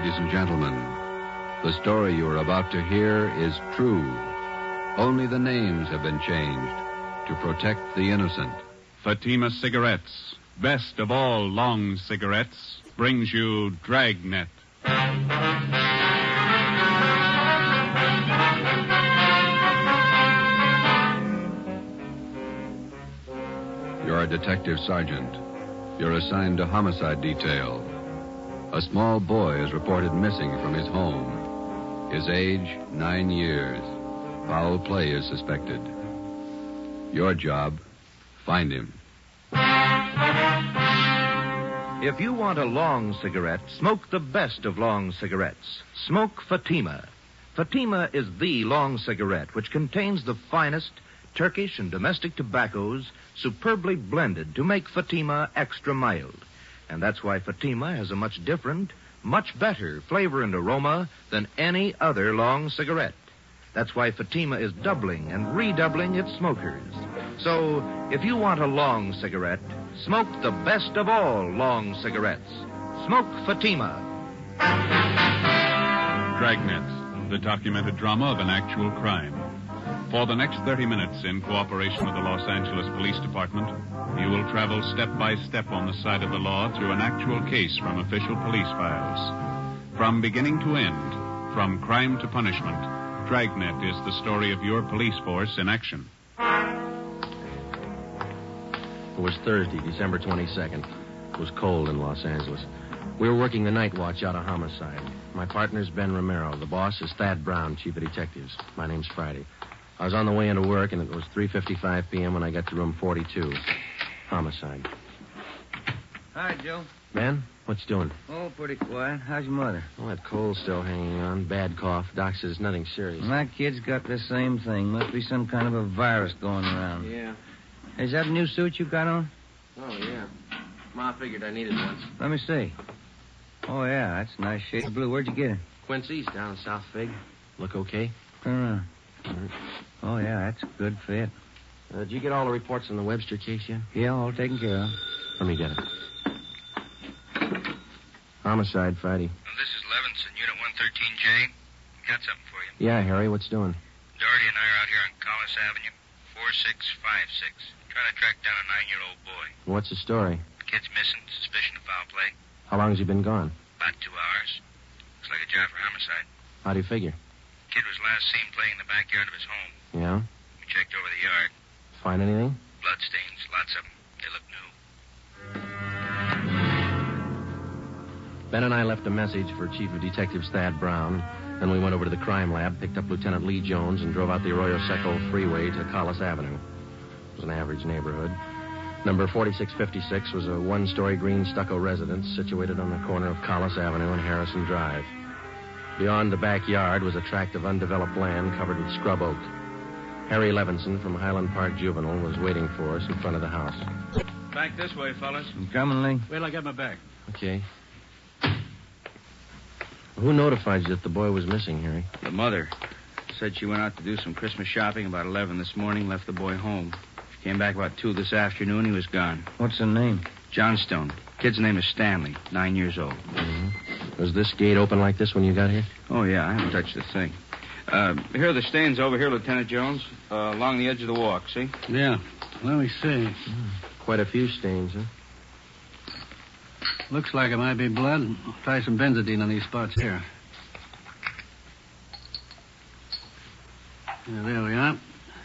ladies and gentlemen. The story you are about to hear is true. Only the names have been changed to protect the innocent. Fatima Cigarettes, best of all long cigarettes, brings you Dragnet. You're a detective sergeant. You're assigned to homicide detail. A small boy is reported missing from his home. His age, 9 years. Foul play is suspected. Your job, find him. If you want a long cigarette, smoke the best of long cigarettes. Smoke Fatima. Fatima is the long cigarette which contains the finest Turkish and domestic tobaccos superbly blended to make Fatima extra mild. And that's why Fatima has a much different, much better flavor and aroma than any other long cigarette. That's why Fatima is doubling and redoubling its smokers. So, if you want a long cigarette, smoke the best of all long cigarettes. Smoke Fatima. Dragnet, the documented drama of an actual crime. For the next 30 minutes, in cooperation with the Los Angeles Police Department, you will travel step by step on the side of the law through an actual case from official police files. From beginning to end, from crime to punishment, Dragnet is the story of your police force in action. It was Thursday, December 22nd. It was cold in Los Angeles. We were working the night watch out of homicide. My partner's Ben Romero. The boss is Thad Brown, chief of detectives. My name's Friday. I was on the way into work, and it was 3:55 p.m. when I got to room 42. Homicide. Hi, Joe. Ben, what you doing? Oh, pretty quiet. How's your mother? Well, that cold's still hanging on. Bad cough. Doc says nothing serious. My kid's got the same thing. Must be some kind of a virus going around. Yeah. Is that a new suit you got on? Oh, yeah. Ma figured I needed one. Let me see. Oh, yeah, that's a nice shade of blue. Where'd you get it? Quincy's down in South Fig. Look okay? Turn around. Oh, yeah, that's a good fit. Did you get all the reports on the Webster case yet? Yeah, all taken care of. Let me get it. Homicide, Friday. Well, this is Levinson, Unit 113J. Got something for you. Yeah, Harry, what's doing? Doherty and I are out here on Collis Avenue, 4656. Trying to track down a 9-year-old boy. What's the story? The kid's missing, suspicion of foul play. How long has he been gone? About 2 hours. Looks like a job for homicide. How do you figure? Kid was last seen playing in the backyard of his home. Yeah? We checked over the yard. Find anything? Bloodstains, lots of them. They look new. Ben and I left a message for Chief of Detectives Thad Brown. Then we went over to the crime lab, picked up Lieutenant Lee Jones, and drove out the Arroyo Seco freeway to Collis Avenue. It was an average neighborhood. Number 4656 was a one-story green stucco residence situated on the corner of Collis Avenue and Harrison Drive. Beyond the backyard was a tract of undeveloped land covered with scrub oak. Harry Levinson from Highland Park Juvenile was waiting for us in front of the house. Back this way, fellas. I'm coming, Lee. Wait till I get my bag. Okay. Who notified you that the boy was missing, Harry? The mother said she went out to do some Christmas shopping about 11 this morning, left the boy home. She came back about 2 this afternoon. He was gone. What's the name? Johnstone. Kid's name is Stanley, 9 years old. Mm-hmm. Was this gate open like this when you got here? Oh, yeah, I haven't touched the thing. Here are the stains over here, Lieutenant Jones, along the edge of the walk, see? Yeah. Let me see. Quite a few stains, huh? Looks like it might be blood. Try some benzodine on these spots here. Yeah, there we are.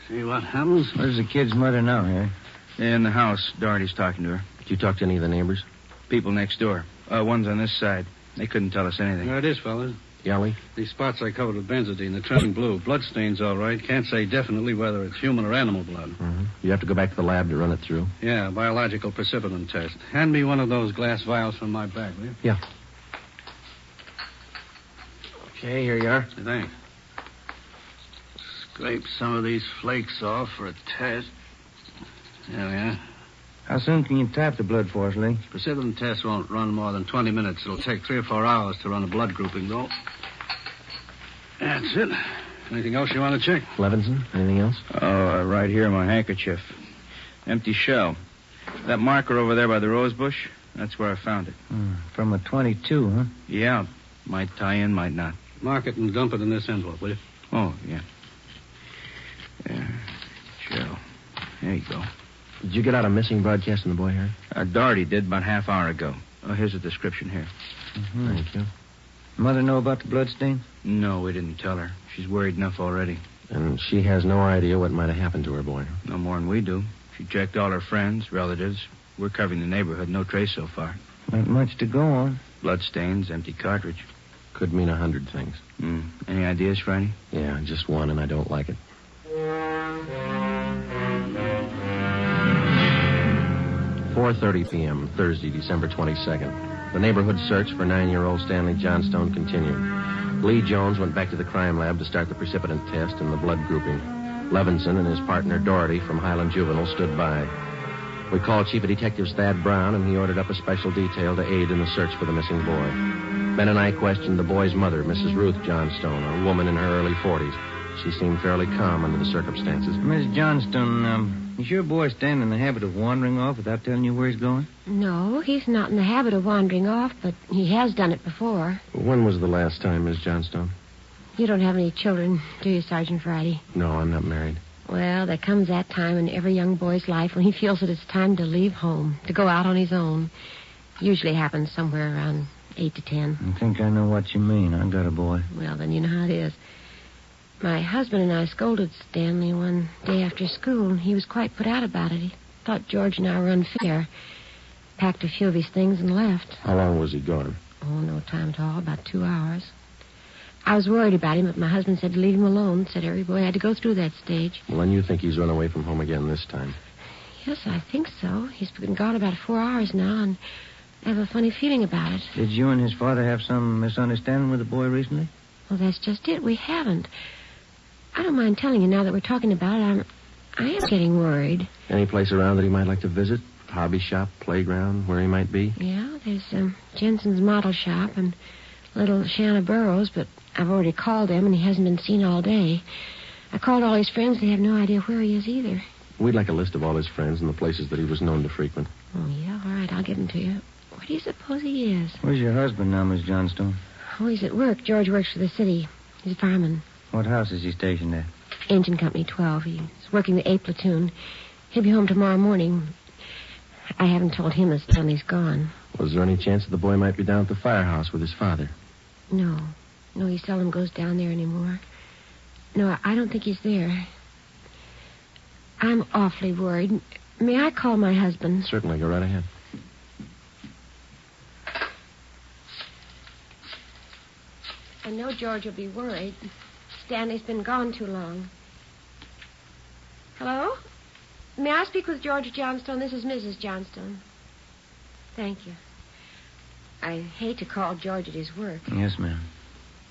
See what happens? Where's the kid's mother now, Harry? In the house. Doherty's talking to her. Did you talk to any of the neighbors? People next door. One's on this side. They couldn't tell us anything. There it is, fellas. Yelly? These spots I covered with benzodine. They're turning blue. Bloodstains, all right. Can't say definitely whether it's human or animal blood. Mm-hmm. You have to go back to the lab to run it through? Yeah, biological precipitin test. Hand me one of those glass vials from my bag, will you? Yeah. Okay, here you are. Thanks. Scrape some of these flakes off for a test. There we are. How soon can you tap the blood for us, Lee? Precipitin test won't run more than 20 minutes. It'll take 3 or 4 hours to run a blood grouping, though. That's it. Anything else you want to check? Levinson, anything else? Oh, right here, my handkerchief. Empty shell. That marker over there by the rose bush, that's where I found it. From a .22, huh? Yeah. Might tie in, might not. Mark it and dump it in this envelope, will you? Oh, yeah. Joe. There you go. Did you get out a missing broadcast on the boy, Harry? Doherty did about half hour ago. Oh, here's a description here. Mm-hmm. Thank you. Mother know about the bloodstain? No, we didn't tell her. She's worried enough already. And she has no idea what might have happened to her boy. No more than we do. She checked all her friends, relatives. We're covering the neighborhood. No trace so far. Not much to go on. Bloodstains, empty cartridge. Could mean 100 things. Any ideas, Friday? Yeah, just one, and I don't like it. 4:30 p.m., Thursday, December 22nd. The neighborhood search for 9-year-old Stanley Johnstone continued. Lee Jones went back to the crime lab to start the precipitant test and the blood grouping. Levinson and his partner Doherty from Highland Juvenile stood by. We called Chief of Detectives Thad Brown, and he ordered up a special detail to aid in the search for the missing boy. Ben and I questioned the boy's mother, Mrs. Ruth Johnstone, a woman in her early 40s. She seemed fairly calm under the circumstances. Miss Johnstone, is your boy Stan in the habit of wandering off without telling you where he's going? No, he's not in the habit of wandering off, but he has done it before. When was the last time, Miss Johnstone? You don't have any children, do you, Sergeant Friday? No, I'm not married. Well, there comes that time in every young boy's life when he feels that it's time to leave home, to go out on his own. Usually happens somewhere around 8 to 10. I think I know what you mean. I got a boy. Well, then you know how it is. My husband and I scolded Stanley one day after school, and he was quite put out about it. He thought George and I were unfair. Packed a few of his things and left. How long was he gone? Oh, no time at all, about 2 hours. I was worried about him, but my husband said to leave him alone. Said every boy had to go through that stage. Well, then you think he's run away from home again this time? Yes, I think so. He's been gone about 4 hours now, and I have a funny feeling about it. Did you and his father have some misunderstanding with the boy recently? Well, that's just it. We haven't. I don't mind telling you now that we're talking about it. I am getting worried. Any place around that he might like to visit? Hobby shop, playground, where he might be? Yeah, there's Jensen's model shop and little Shanna Burrows, but I've already called them, and he hasn't been seen all day. I called all his friends. They have no idea where he is either. We'd like a list of all his friends and the places that he was known to frequent. Oh, yeah, all right, I'll give them to you. Where do you suppose he is? Where's your husband now, Miss Johnstone? Oh, he's at work. George works for the city. He's a fireman. What house is he stationed at? Engine Company 12. He's working the A platoon. He'll be home tomorrow morning. I haven't told him that Stanley's gone. Was there any chance that the boy might be down at the firehouse with his father? No. No, he seldom goes down there anymore. No, I don't think he's there. I'm awfully worried. May I call my husband? Certainly. Go right ahead. I know George will be worried. Stanley's been gone too long. Hello? May I speak with George Johnstone? This is Mrs. Johnstone. Thank you. I hate to call George at his work. Yes, ma'am.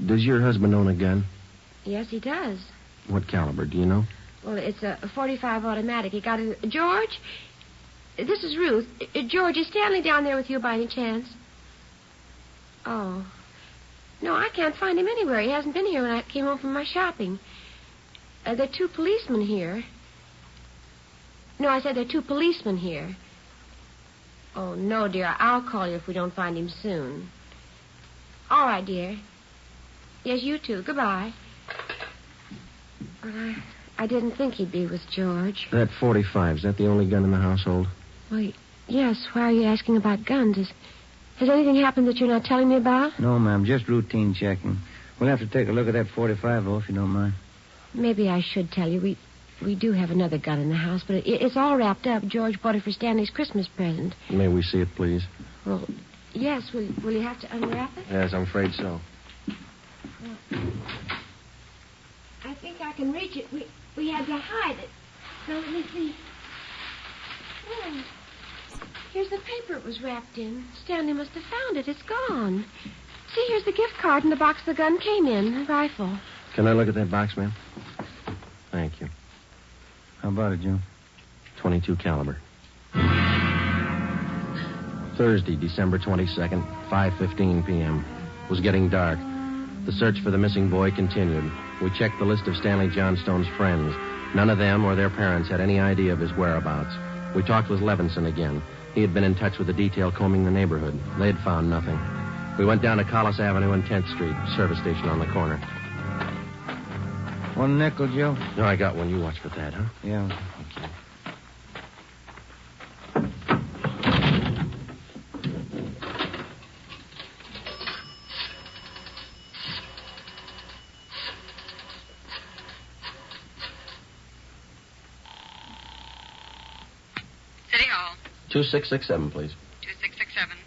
Does your husband own a gun? Yes, he does. What caliber, do you know? Well, it's a .45 automatic. He got it. George? This is Ruth. George, is Stanley down there with you by any chance? Oh. No, I can't find him anywhere. He hasn't been here when I came home from my shopping. There are 2 policemen here. No, I said there are 2 policemen here. Oh, no, dear. I'll call you if we don't find him soon. All right, dear. Yes, you too. Goodbye. Well, I didn't think he'd be with George. That .45, is that the only gun in the household? Well, yes. Why are you asking about guns? Has anything happened that you're not telling me about? No, ma'am. Just routine checking. We'll have to take a look at that .45, though, if you don't mind. Maybe I should tell you. We do have another gun in the house, but it's all wrapped up. George bought it for Stanley's Christmas present. May we see it, please? Well, yes. Will you have to unwrap it? Yes, I'm afraid so. I think I can reach it. We had to hide it. So let me see. Oh, here's the paper it was wrapped in. Stanley must have found it. It's gone. See, here's the gift card and the box the gun came in, the rifle. Can I look at that box, ma'am? Thank you. How about it, Joe? .22 caliber. Thursday, December 22nd, 5:15 p.m. It was getting dark. The search for the missing boy continued. We checked the list of Stanley Johnstone's friends. None of them or their parents had any idea of his whereabouts. We talked with Levinson again. He had been in touch with the detail combing the neighborhood. They had found nothing. We went down to Collis Avenue and 10th Street, service station on the corner. 1 nickel, Joe? No, I got one. You watch for that, huh? Yeah. Okay. City Hall. 2667, please. 2667.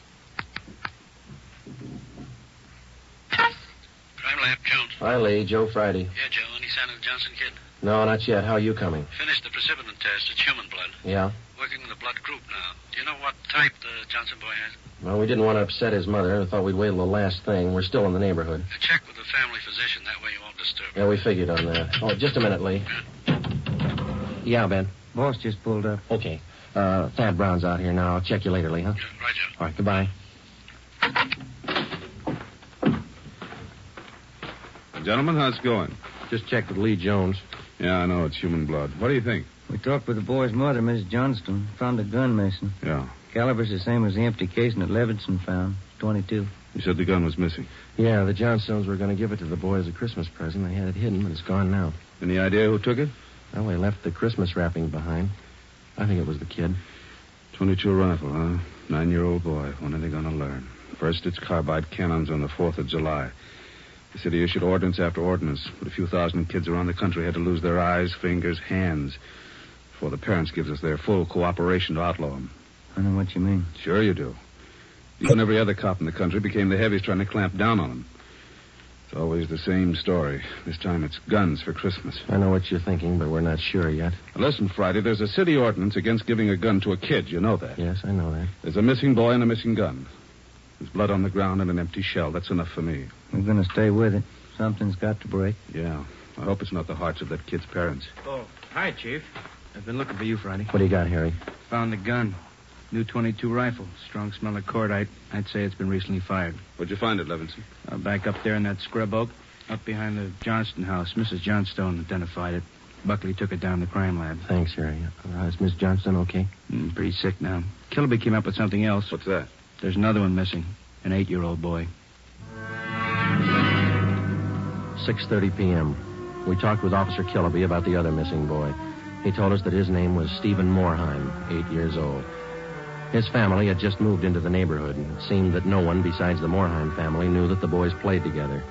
Crime Lab, Jones. Hi, Lee. Joe Friday. Yeah, Joe. Any sign of the Johnson kid? No, not yet. How are you coming? Finished the precipitin test. It's human blood. Yeah? Working with the blood group now. Do you know what type the Johnson boy has? Well, we didn't want to upset his mother. I thought we'd wait till the last thing. We're still in the neighborhood. Check with the family physician. That way you won't disturb him. Yeah, we figured on that. Oh, just a minute, Lee. Yeah, Ben. Boss just pulled up. Okay. Thad Brown's out here now. I'll check you later, Lee, huh? Yeah, right, Joe. All right, goodbye. Gentlemen, how's it going? Just checked with Lee Jones. Yeah, I know it's human blood. What do you think? We talked with the boy's mother, Mrs. Johnston. Found a gun missing. Yeah. Caliber's the same as the empty casing that Levinson found. 22. You said the gun was missing. Yeah, the Johnstones were going to give it to the boy as a Christmas present. They had it hidden, but it's gone now. Any idea who took it? Well, they left the Christmas wrapping behind. I think it was the kid. 22 rifle, huh? 9-year-old boy. When are they going to learn? First, it's carbide cannons on the 4th of July. The city issued ordinance after ordinance, but a few thousand kids around the country had to lose their eyes, fingers, hands before the parents gives us their full cooperation to outlaw them. I know what you mean. Sure you do. You and every other cop in the country became the heavies trying to clamp down on them. It's always the same story. This time it's guns for Christmas. I know what you're thinking, but we're not sure yet. Now listen, Friday, there's a city ordinance against giving a gun to a kid. You know that. Yes, I know that. There's a missing boy and a missing gun. There's blood on the ground and an empty shell. That's enough for me. We're going to stay with it. Something's got to break. Yeah. I hope it's not the hearts of that kid's parents. Oh, hi, Chief. I've been looking for you, Friday. What do you got, Harry? Found the gun. New 22 rifle. Strong smell of cordite. I'd say it's been recently fired. Where'd you find it, Levinson? Back up there in that scrub oak. Up behind the Johnston house. Mrs. Johnstone identified it. Buckley took it down to the crime lab. Thanks, Harry. Is Miss Johnston okay? Pretty sick now. Kilby came up with something else. What's that? There's another one missing. An 8-year-old boy. 6:30 p.m. We talked with Officer Kilby about the other missing boy. He told us that his name was Stephen Moorheim, 8 years old. His family had just moved into the neighborhood, and it seemed that no one besides the Moorheim family knew that the boys played together.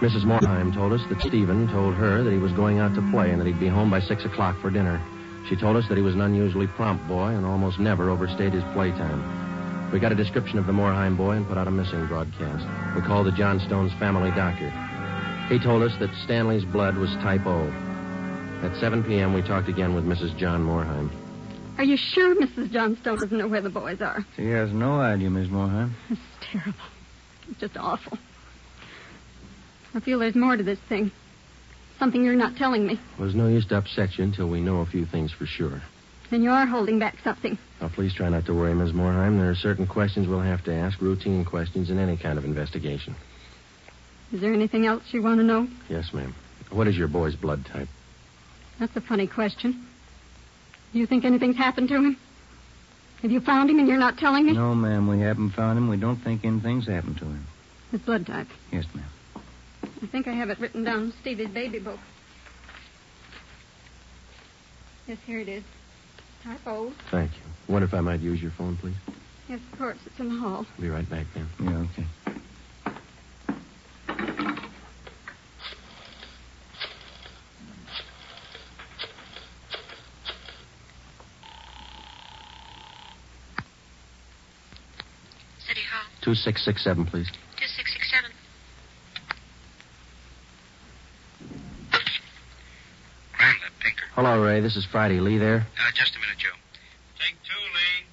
Mrs. Moorheim told us that Stephen told her that he was going out to play and that he'd be home by 6 o'clock for dinner. She told us that he was an unusually prompt boy and almost never overstayed his playtime. We got a description of the Moorheim boy and put out a missing broadcast. We called the Johnstones' family doctor. He told us that Stanley's blood was type O. At 7 p.m., we talked again with Mrs. John Moorheim. Are you sure Mrs. Johnstone doesn't know where the boys are? She has no idea, Miss Moorheim. It's terrible. It's just awful. I feel there's more to this thing. Something you're not telling me. Well, there's no use to upset you until we know a few things for sure. And you are holding back something. Now, please try not to worry, Ms. Moorheim. There are certain questions we'll have to ask, routine questions in any kind of investigation. Is there anything else you want to know? Yes, ma'am. What is your boy's blood type? That's a funny question. Do you think anything's happened to him? Have you found him and you're not telling me? No, ma'am, we haven't found him. We don't think anything's happened to him. His blood type. Yes, ma'am. I think I have it written down in Stevie's baby book. Yes, here it is. Type O. Thank you. I wonder if I might use your phone, please? Yes, of course. It's in the hall. I'll be right back, then. Yeah, okay. City Hall. 2667, please. 2667. Crime Lab, Pinker. Hello, Ray. This is Friday. Lee there? Just a minute, Joe. Take 2, Lee.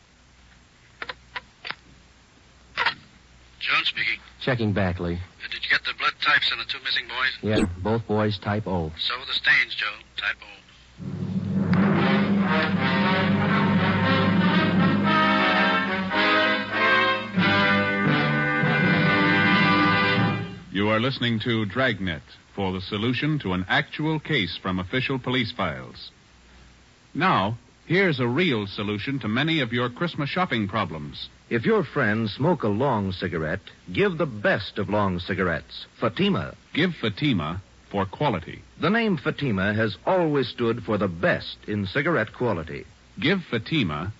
John speaking. Checking back, Lee. Did you get the blood types on the 2 missing boys? Yeah, both boys type O. So were the stains, Joe. Type O. You are listening to Dragnet for the solution to an actual case from official police files. Now, Here's a real solution to many of your Christmas shopping problems. If your friends smoke a long cigarette, give the best of long cigarettes, Fatima. Give Fatima for quality. The name Fatima has always stood for the best in cigarette quality. Give Fatima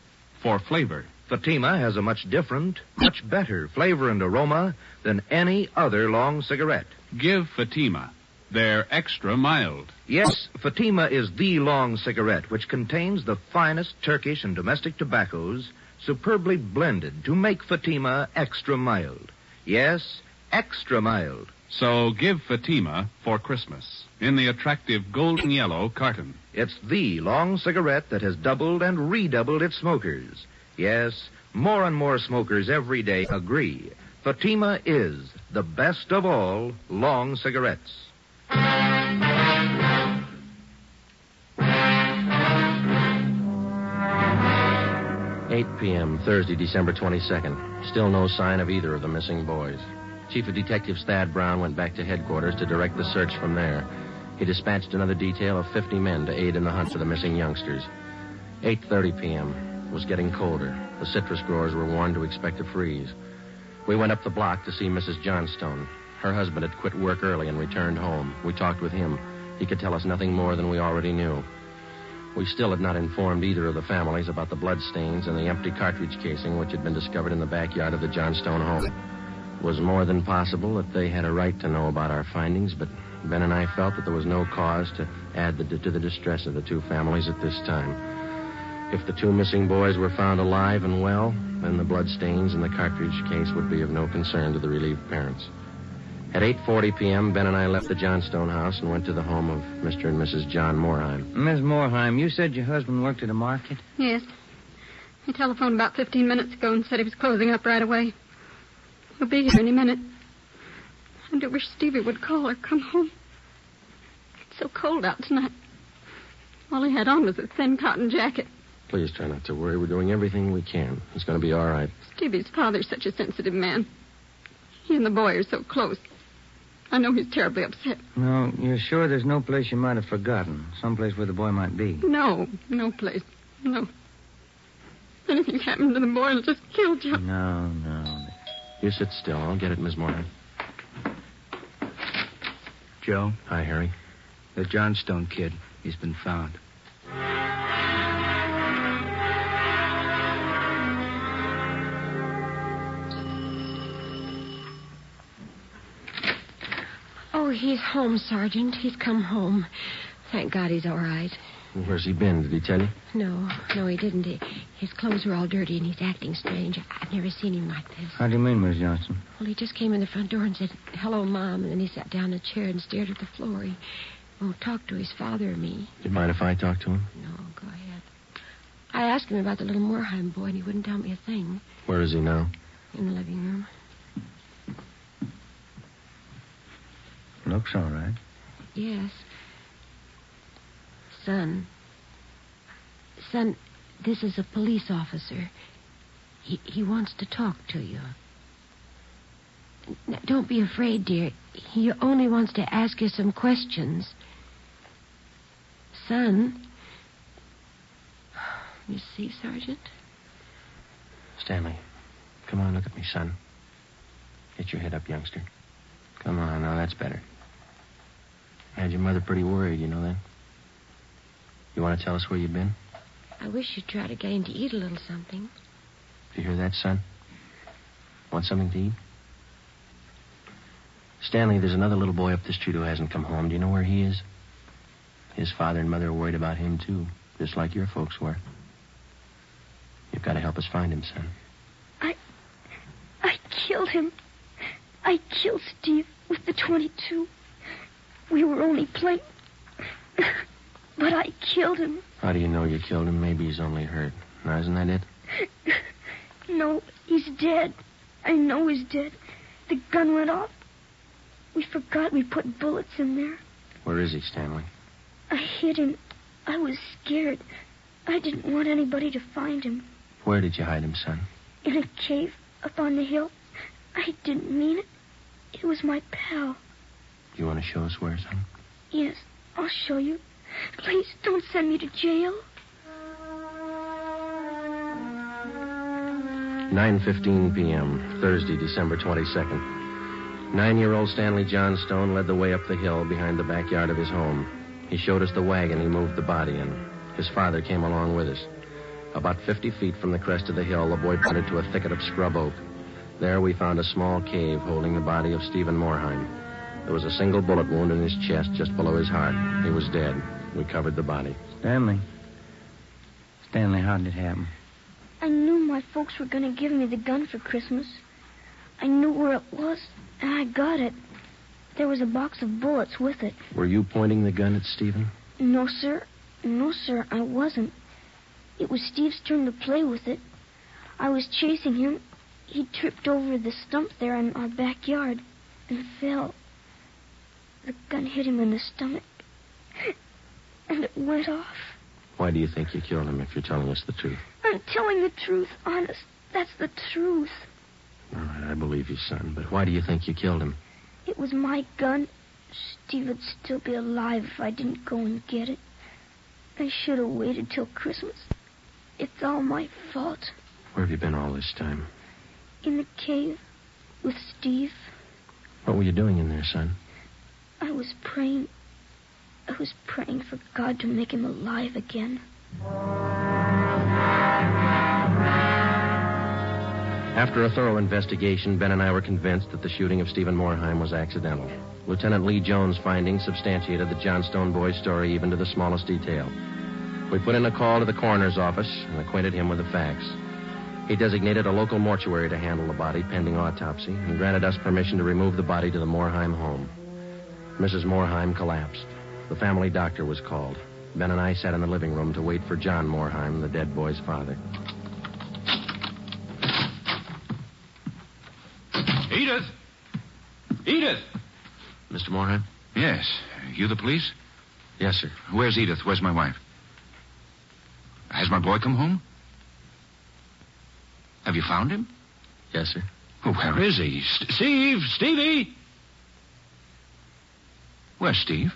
for flavor. Fatima has a much different, much better flavor and aroma than any other long cigarette. Give Fatima. They're extra mild. Yes, Fatima is the long cigarette which contains the finest Turkish and domestic tobaccos superbly blended to make Fatima extra mild. Yes, extra mild. So give Fatima for Christmas in the attractive golden yellow carton. It's the long cigarette that has doubled and redoubled its smokers. Yes, more and more smokers every day agree Fatima is the best of all long cigarettes. 8 p.m., Thursday, December 22nd. Still no sign of either of the missing boys. Chief of Detectives Thad Brown went back to headquarters to direct the search from there. He dispatched another detail of 50 men to aid in the hunt for the missing youngsters. 8:30 p.m. It was getting colder. The citrus growers were warned to expect a freeze. We went up the block to see Mrs. Johnstone. Her husband had quit work early and returned home. We talked with him. He could tell us nothing more than we already knew. We still had not informed either of the families about the bloodstains and the empty cartridge casing which had been discovered in the backyard of the Johnstone home. It was more than possible that they had a right to know about our findings, but Ben and I felt that there was no cause to add to the distress of the two families at this time. If the two missing boys were found alive and well, then the bloodstains in the cartridge case would be of no concern to the relieved parents. At 8:40 p.m., Ben and I left the Johnstone house and went to the home of Mr. and Mrs. John Moorheim. Miss Moorheim, you said your husband worked at a market? Yes. He telephoned about 15 minutes ago and said he was closing up right away. He'll be here any minute. I do wish Stevie would call or come home. It's so cold out tonight. All he had on was a thin cotton jacket. Please try not to worry. We're doing everything we can. He's going to be all right. Stevie's father's such a sensitive man. He and the boy are so close. I know he's terribly upset. No, you're sure there's no place you might have forgotten? Someplace where the boy might be? No place. No. If anything happened to the boy, it'll just kill Joe. No. You sit still. I'll get it, Miss Moorheim. Joe? Hi, Harry. The Johnstone kid. He's been found. Oh, he's home, Sergeant. He's come home. Thank God he's all right. Where's he been? Did he tell you? No, he didn't. His clothes were all dirty and he's acting strange. I've never seen him like this. How do you mean, Miss Johnson? Well, he just came in the front door and said, "Hello, Mom," and then he sat down in a chair and stared at the floor. He won't talk to his father or me. Do you mind if I talk to him? No, go ahead. I asked him about the little Moorheim boy and he wouldn't tell me a thing. Where is he now? In the living room. Looks all right. Yes. Son, this is a police officer. He wants to talk to you. Now, don't be afraid, dear. He only wants to ask you some questions. Son. You see, Sergeant? Stanley, come on, look at me, son. Get your head up, youngster. Come on, now that's better. Had your mother pretty worried, you know that? You want to tell us where you've been? I wish you'd try to get him to eat a little something. Do you hear that, son? Want something to eat? Stanley, there's another little boy up the street who hasn't come home. Do you know where he is? His father and mother are worried about him, too, just like your folks were. You've got to help us find him, son. I killed him. I killed Steve with the .22. We were only playing. But I killed him. How do you know you killed him? Maybe he's only hurt. Now, isn't that it? No, he's dead. I know he's dead. The gun went off. We forgot we put bullets in there. Where is he, Stanley? I hid him. I was scared. I didn't want anybody to find him. Where did you hide him, son? In a cave up on the hill. I didn't mean it. It was my pal. You want to show us where, son? Yes, I'll show you. Please don't send me to jail. 9:15 p.m., Thursday, December 22nd. 9-year-old Stanley Johnstone led the way up the hill behind the backyard of his home. He showed us the wagon he moved the body in. His father came along with us. About 50 feet from the crest of the hill, the boy pointed to a thicket of scrub oak. There we found a small cave holding the body of Stephen Morheim. There was a single bullet wound in his chest just below his heart. He was dead. We covered the body. Stanley, how did it happen? I knew my folks were going to give me the gun for Christmas. I knew where it was, and I got it. There was a box of bullets with it. Were you pointing the gun at Stephen? No, sir. No, sir, I wasn't. It was Steve's turn to play with it. I was chasing him. He tripped over the stump there in our backyard and fell. The gun hit him in the stomach, and it went off. Why do you think you killed him if you're telling us the truth? I'm telling the truth, honest. That's the truth. All right, I believe you, son, but why do you think you killed him? It was my gun. Steve would still be alive if I didn't go and get it. I should have waited till Christmas. It's all my fault. Where have you been all this time? In the cave with Steve. What were you doing in there, son? I was praying. I was praying for God to make him alive again. After a thorough investigation, Ben and I were convinced that the shooting of Stephen Morheim was accidental. Lieutenant Lee Jones' findings substantiated the Johnstone boy's story even to the smallest detail. We put in a call to the coroner's office and acquainted him with the facts. He designated a local mortuary to handle the body pending autopsy and granted us permission to remove the body to the Morheim home. Mrs. Morheim collapsed. The family doctor was called. Ben and I sat in the living room to wait for John Morheim, the dead boy's father. Edith! Edith! Mr. Morheim? Yes. You the police? Yes, sir. Where's Edith? Where's my wife? Has my boy come home? Have you found him? Yes, sir. Oh, where is he? Steve! Stevie! Where's Steve?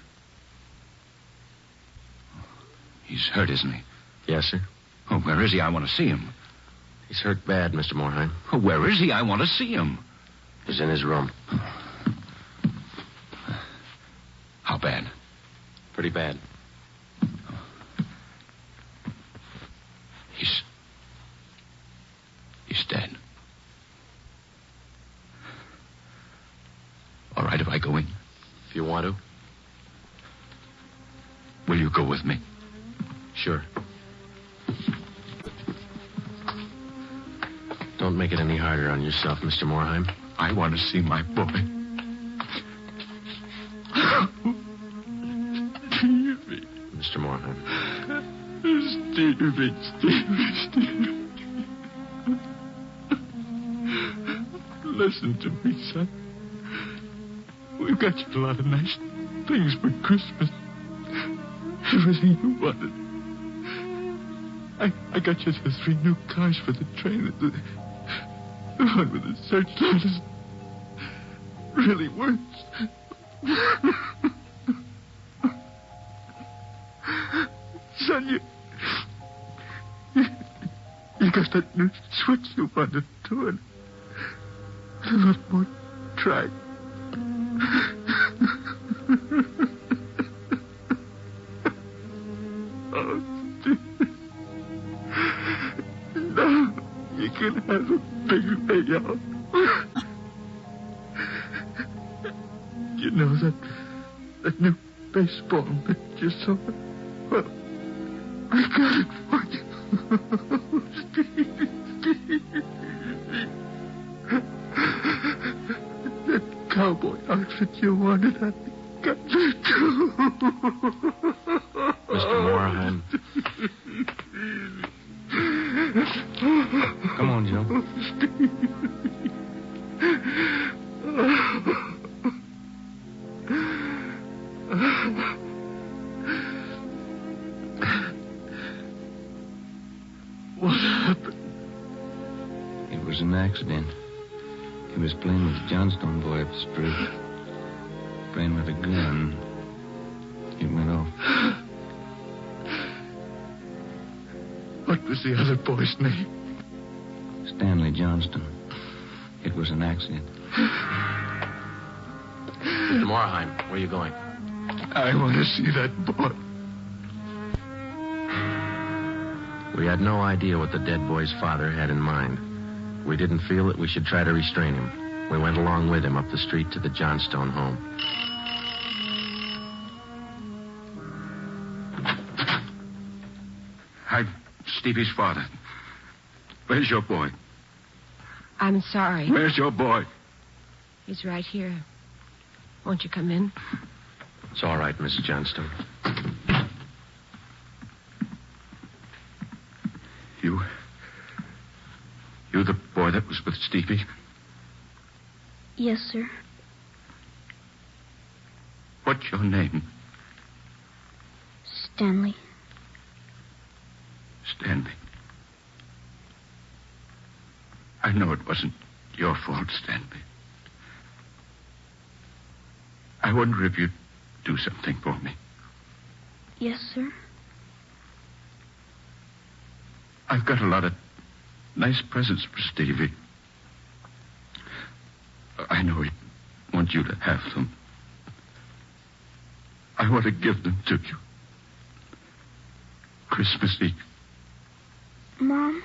He's hurt, isn't he? Yes, sir. Oh, where is he? I want to see him. He's hurt bad, Mr. Morheim. Oh, where is he? I want to see him. He's in his room. How bad? Pretty bad. He's dead. All right, if I go in? If you want to. Will you go with me? Sure. Don't make it any harder on yourself, Mr. Morheim. I want to see my boy. Stevie. Mr. Morheim. Stevie. Listen to me, son. We've got you a lot of nice things for Christmas. Everything you wanted. I got you the 3 new cars for the train. The one with the searchlight is really works. Son, you got that new switch you wanted to, and a little more try. Oh, Steve. Now you can have a big payout. You know that new baseball mitt you saw? Well, I got it for you. Steve. That cowboy outfit you wanted, I got it too. Mr. Morheim. Come on, Joe. What happened? It was an accident. He was playing with the Johnstone boy up the street. Playing with a gun. It went off. What was the other boy's name? Stanley Johnston. It was an accident. Mr. Morheim, where are you going? I want to see that boy. We had no idea what the dead boy's father had in mind. We didn't feel that we should try to restrain him. We went along with him up the street to the Johnstone home. I'm Stevie's father. Where's your boy? I'm sorry. Where's your boy? He's right here. Won't you come in? It's all right, Miss Johnstone. You the boy that was with Stevie? Yes, sir. What's your name? Stanley. Stanley. I know it wasn't your fault, Stanley. I wonder if you'd do something for me. Yes, sir. I've got a lot of nice presents for Stevie. I know he'd want you to have them. I want to give them to you. Christmas Eve. Mom?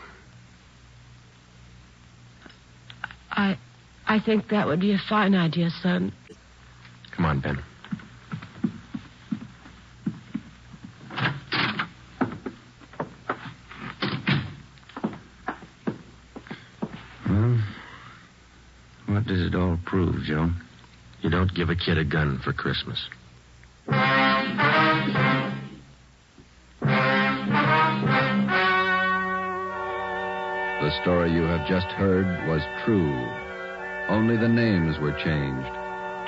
I think that would be a fine idea, son. Come on, Ben. Well, what does it all prove, Joe? You don't give a kid a gun for Christmas. The story you have just heard was true. Only the names were changed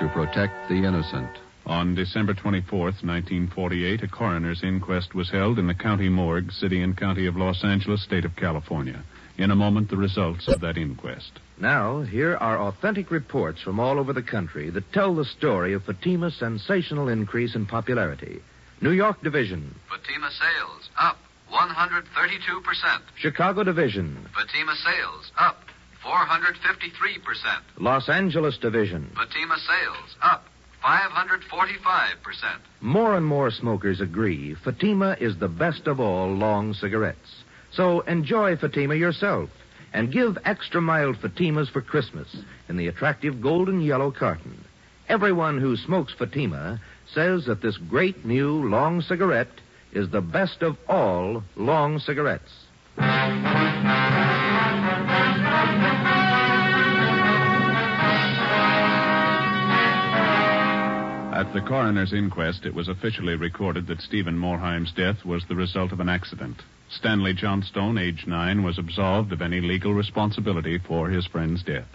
to protect the innocent. On December 24th, 1948, a coroner's inquest was held in the county morgue, city and county of Los Angeles, state of California. In a moment, the results of that inquest. Now, here are authentic reports from all over the country that tell the story of Fatima's sensational increase in popularity. New York Division. Fatima sales up 132%. Chicago Division. Fatima sales up 453%. Los Angeles Division. Fatima sales up 545%. More and more smokers agree Fatima is the best of all long cigarettes. So enjoy Fatima yourself and give extra mild Fatimas for Christmas in the attractive golden yellow carton. Everyone who smokes Fatima says that this great new long cigarette is the best of all long cigarettes. At the coroner's inquest, it was officially recorded that Stephen Morheim's death was the result of an accident. Stanley Johnstone, age 9, was absolved of any legal responsibility for his friend's death.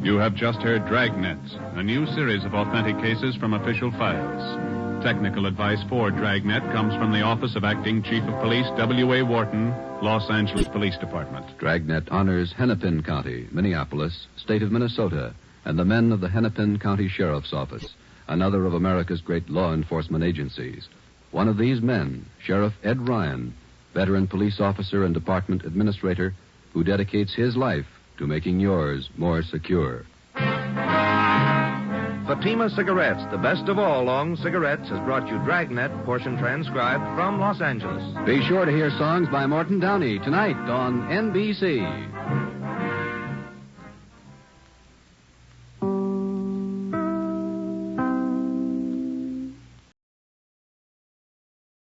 You have just heard Dragnet, a new series of authentic cases from official files. Technical advice for Dragnet comes from the Office of Acting Chief of Police W.A. Wharton, Los Angeles Police Department. Dragnet honors Hennepin County, Minneapolis, state of Minnesota, and the men of the Hennepin County Sheriff's Office, another of America's great law enforcement agencies. One of these men, Sheriff Ed Ryan, veteran police officer and department administrator, who dedicates his life to making yours more secure. Fatima Cigarettes, the best of all long cigarettes, has brought you Dragnet, portion transcribed from Los Angeles. Be sure to hear songs by Morton Downey tonight on NBC.